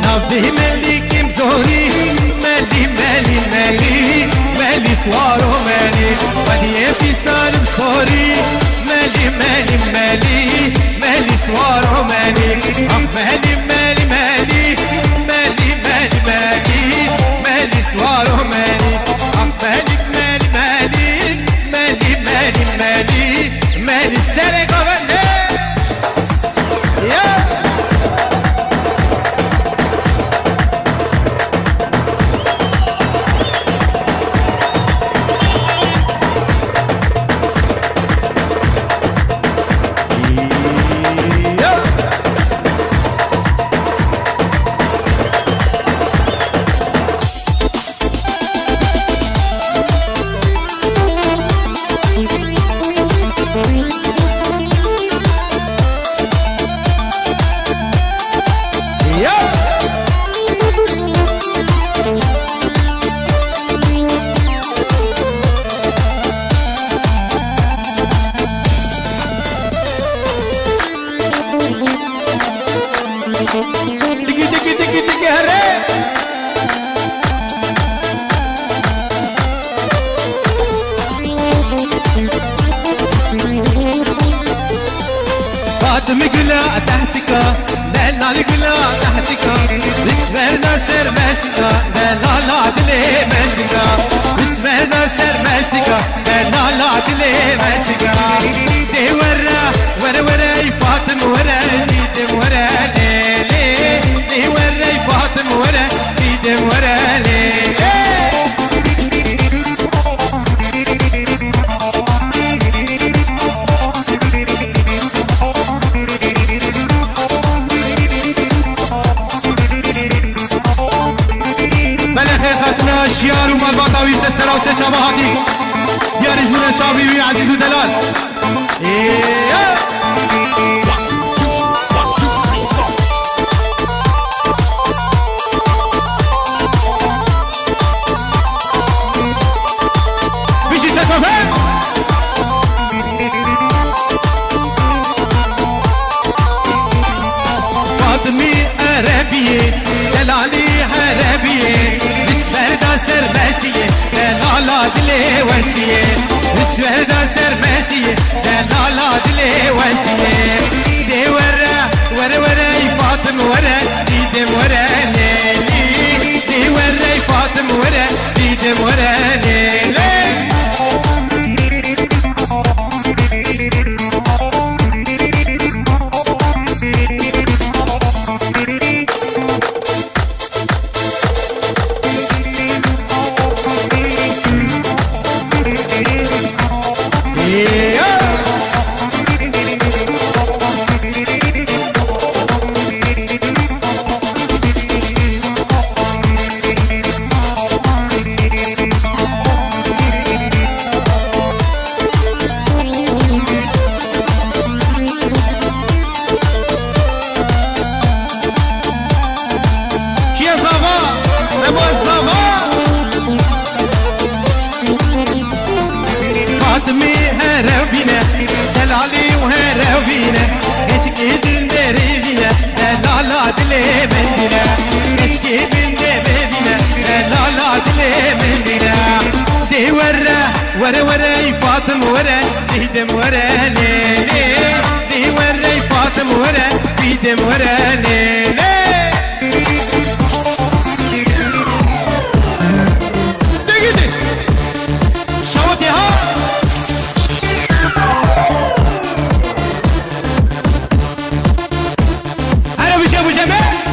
نبدي مالي كم زوري مالي مالي مالي مالي سوارو مالي ولي في ستار بصوري مالي مالي مالي مالي سوارو مالي مالي مالي مالي مالي مالي مالي مالي سوارو مالي مالي مالي مالي مالي مالي مالي مالي سرقة مالي مقلا تحتك لا لا مقلا تحتك بسمرنا سر ماسكا لا لا لا دلي ماسكا بسمرنا سر ماسكا لا لا لا دلي ماسكا دي ورا ورا ورا فاطم ورا دي ورا ليلي دي ورا فاطم ورا دي ورا ليلي شيار ومال باطاوي سسرا وسجابا هاتي يا رجلنا شابي ويا عزيز ودلال بيجي سكوفين فاطمي عربية دلالي عربية بسمردا سر ماسية لا لا دلي واسية بسمردا سر ماسية لا لا دلي واسية دي ورا ورا ورا فاطم ورا دي ورا ليلي دي ورا فاطم ورا دي ورا ليلي ورا ورا فاطم ورا دم ورا ليلي دي ورا فاطم ورا دم ورا ليلي دقيقة شوتي ها أنا بجي أبو جمال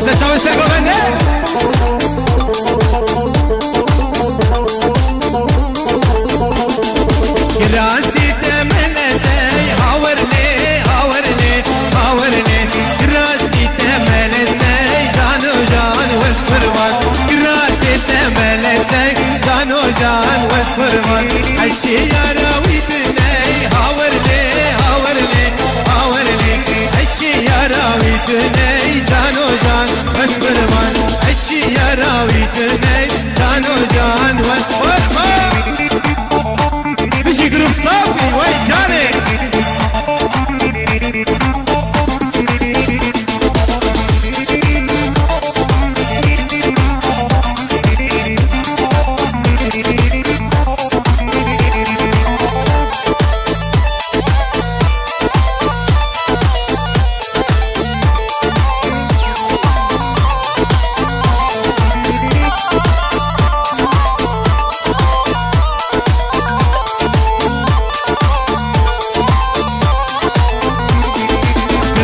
سه چاو سه گوینده گراسی تمنه زی هاورنه هاورنه هاورنه گراسی تمنه زی جانو جان وس فرمان گراسی تمنه زی جانو جان وس فرمان عشی یاراوی دنی هاورنه هاورنه هاورنه عشی یاراوی دنی جانو جان وس فرمان عشی یاراوی دنی جانو جان وس فرمان بيجي جروب صافي وين جاني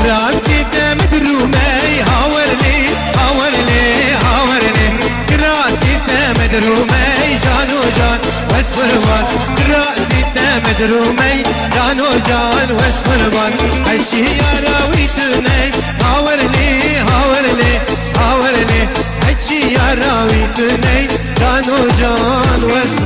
راسي تمدرومي هاورني هاورني هاورني راسي تمدرومي جانو جان واسفرمان راسي تمدرومي جانو جان واسفرمان عشي يا راويتني هاورني هاورني هاورني عشي يا راويتني جانو جان واسفرمان